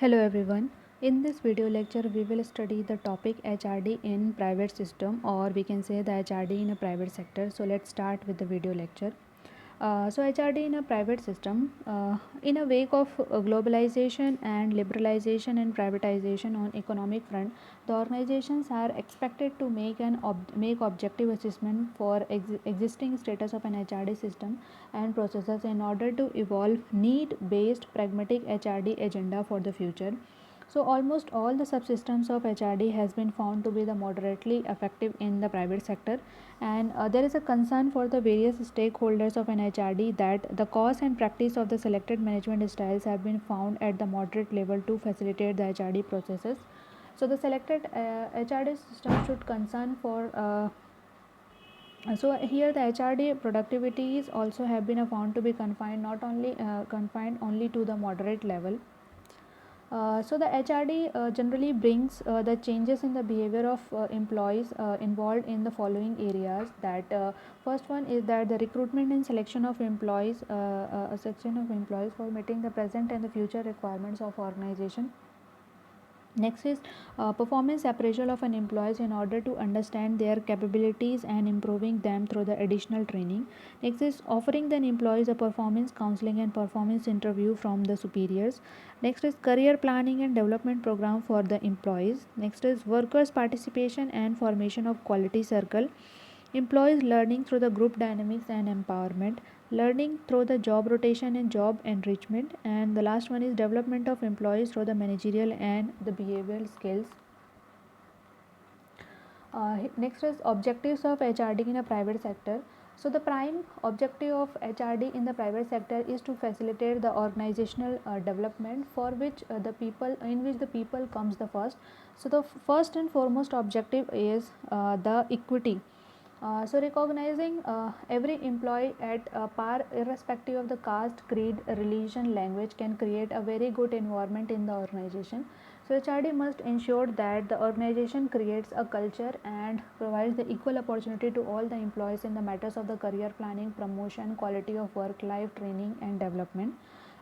Hello everyone. In this video lecture we will study the topic HRD in private system, or we can say the HRD in a private sector. So let's start with the video lecture. HRD in a private system, in a wake of globalization and liberalization and privatization on economic front, the organizations are expected to make objective assessment for existing status of an HRD system and processes in order to evolve need based pragmatic HRD agenda for the future. So almost all the subsystems of HRD has been found to be the moderately effective in the private sector, and there is a concern for the various stakeholders of an HRD that the cause and practice of the selected management styles have been found at the moderate level to facilitate the HRD processes. So the selected HRD system should concern for so here the HRD productivities also have been found to be confined only to the moderate level. So the HRD generally brings the changes in the behavior of employees involved in the following areas. That first one is that the recruitment and selection of employees, a section of employees for meeting the present and the future requirements of organization. Next is performance appraisal of an employees in order to understand their capabilities and improving them through the additional training. Next is offering the employees a performance counseling and performance interview from the superiors. Next is career planning and development program for the employees. Next is workers participation and formation of quality circle. Employees learning through the group dynamics and empowerment, learning through the job rotation and job enrichment, and the last one is development of employees through the managerial and the behavioral skills. Next is objectives of HRD in a private sector. So the prime objective of HRD in the private sector is to facilitate the organizational development for which the people comes the first. So the first and foremost objective is the equity. So recognizing every employee at par irrespective of the caste, creed, religion, language can create a very good environment in the organization. So HRD must ensure that the organization creates a culture and provides the equal opportunity to all the employees in the matters of the career planning, promotion, quality of work, life training and development.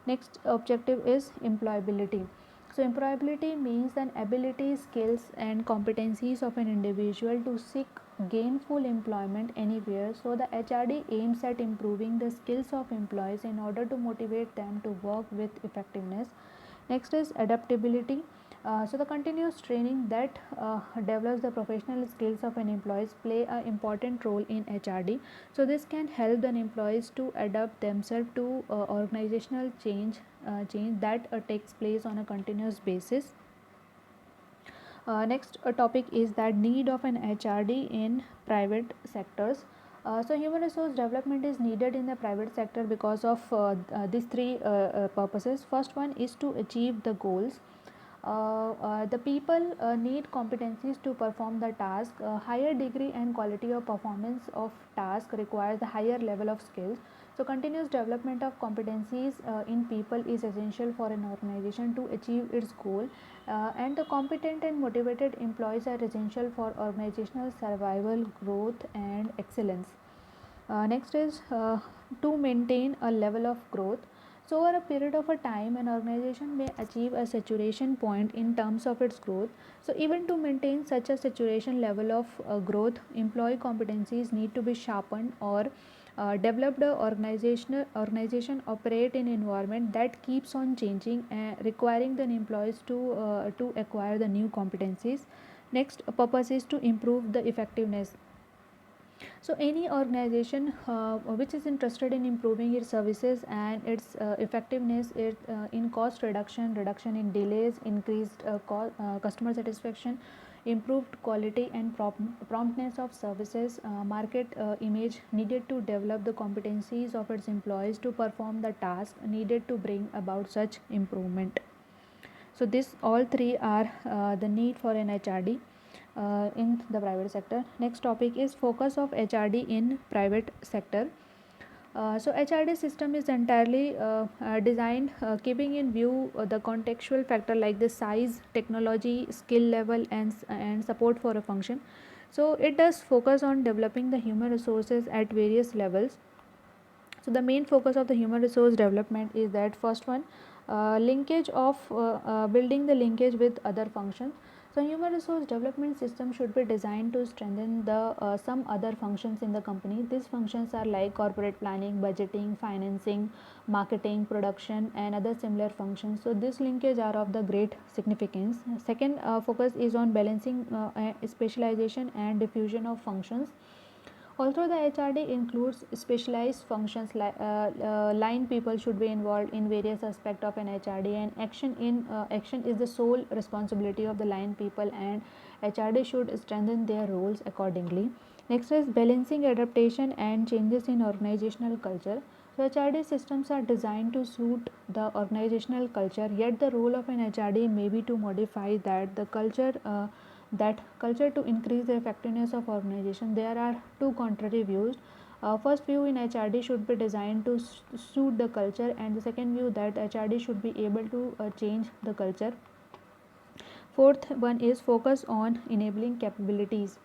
Next objective is employability. So employability means an ability, skills and competencies of an individual to seek gainful employment anywhere. So the HRD aims at improving the skills of employees in order to motivate them to work with effectiveness. Next is adaptability. So the continuous training that develops the professional skills of an employees play an important role in HRD. So this can help the employees to adapt themselves to organizational change that takes place on a continuous basis. Next topic is that need of an HRD in private sectors. So human resource development is needed in the private sector because of these three purposes. First one is to achieve the goals. The people need competencies to perform the task. Higher degree and quality of performance of task requires the higher level of skills. So continuous development of competencies in people is essential for an organization to achieve its goal, and the competent and motivated employees are essential for organizational survival, growth and excellence. Next is to maintain a level of growth. So over a period of a time, an organization may achieve a saturation point in terms of its growth. So even to maintain such a saturation level of growth, employee competencies need to be sharpened or developed. Organization operate in environment that keeps on changing, requiring the employees to acquire the new competencies. Next purpose is to improve the effectiveness. So any organization which is interested in improving its services and its effectiveness in cost reduction in delays, increased customer satisfaction, improved quality and promptness of services, market image, needed to develop the competencies of its employees to perform the task needed to bring about such improvement. So this all three are the need for an HRD in the private sector. Next topic is focus of HRD in private sector. So HRD system is entirely designed keeping in view the contextual factor like the size, technology, skill level and support for a function. So it does focus on developing the human resources at various levels. So the main focus of the human resource development is that first one, Linkage of building the linkage with other functions. So human resource development system should be designed to strengthen the some other functions in the company. These functions are like corporate planning, budgeting, financing, marketing, production, and other similar functions. So this linkage are of the great significance. Second focus is on balancing specialization and diffusion of functions. Although the HRD includes specialized functions, line people should be involved in various aspects of an HRD, and action is the sole responsibility of the line people, and HRD should strengthen their roles accordingly. Next is balancing adaptation and changes in organizational culture. So HRD systems are designed to suit the organizational culture, yet the role of an HRD may be to modify that culture to increase the effectiveness of organization. There are two contrary views. First view in HRD should be designed to suit the culture, and the second view that HRD should be able to change the culture. Fourth one is focus on enabling capabilities.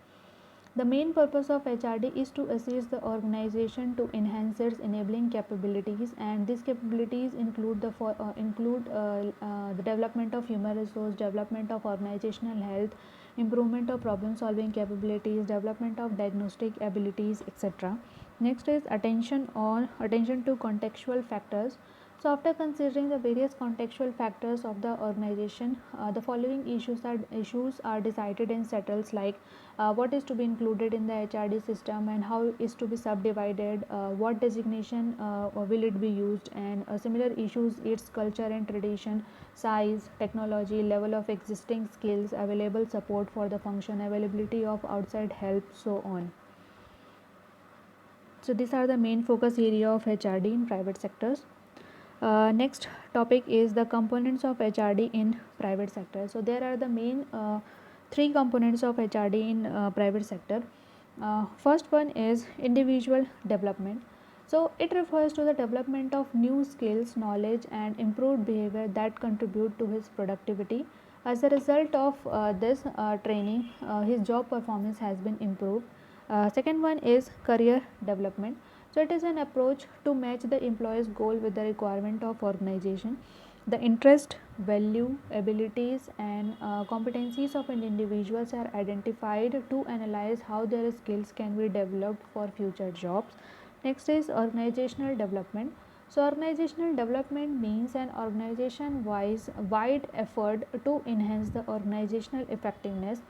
The main purpose of HRD is to assist the organization to enhance its enabling capabilities, and these capabilities include the development of human resource, development of organizational health, improvement of problem solving capabilities, development of diagnostic abilities, etc. Next is attention to contextual factors. So after considering the various contextual factors of the organization, the following issues are decided and settled, like what is to be included in the HRD system and how is to be subdivided, what designation will it be used, and similar issues its culture and tradition, size, technology, level of existing skills, available support for the function, availability of outside help, so on. So these are the main focus area of HRD in private sectors. Next topic is the components of HRD in private sector. So there are the main three components of HRD in private sector. First one is individual development. So it refers to the development of new skills, knowledge, and improved behavior that contribute to his productivity. As a result of this training, his job performance has been improved. Second one is career development. So it is an approach to match the employee's goal with the requirement of organization. The interest, value, abilities, and competencies of an individuals are identified to analyze how their skills can be developed for future jobs. Next is organizational development. So organizational development means an organization wide effort to enhance the organizational effectiveness.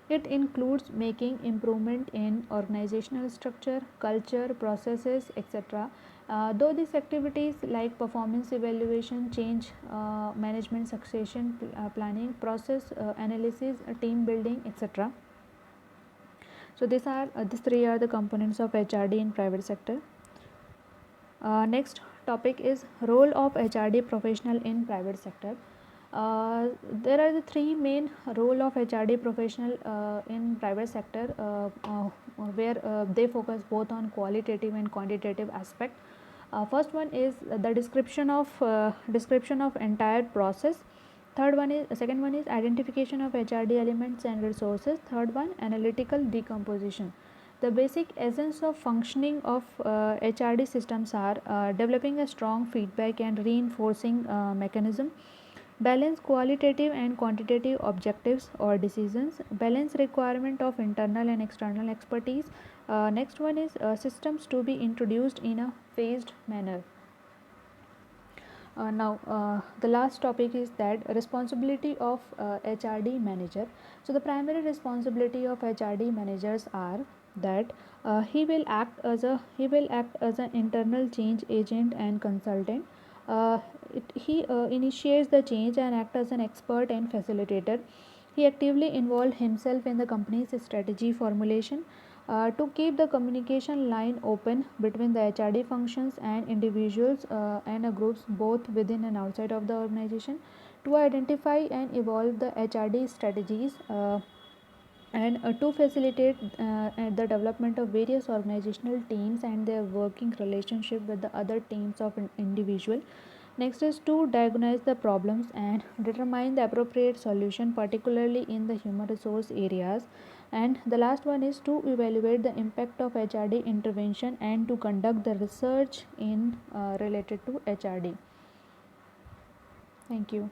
It includes making improvement in organizational structure, culture, processes, etc. Though these activities like performance evaluation, change management, succession planning, process analysis, team building, etc. So these three are the components of HRD in private sector. Next topic is role of HRD professional in private sector. There are the three main role of HRD professional in private sector, where they focus both on qualitative and quantitative aspect. First one is the description of entire process. Second one is identification of HRD elements and resources. Third one, analytical decomposition. The basic essence of functioning of HRD systems are developing a strong feedback and reinforcing mechanism, balance qualitative and quantitative objectives or decisions, balance requirement of internal and external expertise. Next one is systems to be introduced in a phased manner. Now the last topic is that responsibility of HRD manager. So the primary responsibility of HRD managers are that he will act as an internal change agent and consultant. He initiates the change and act as an expert and facilitator. He actively involved himself in the company's strategy formulation to keep the communication line open between the HRD functions and individuals and groups both within and outside of the organization, to identify and evolve the HRD strategies and to facilitate the development of various organizational teams and their working relationship with the other teams of an individual. Next is to diagnose the problems and determine the appropriate solution, particularly in the human resource areas. And the last one is to evaluate the impact of HRD intervention and to conduct the research in related to HRD. Thank you.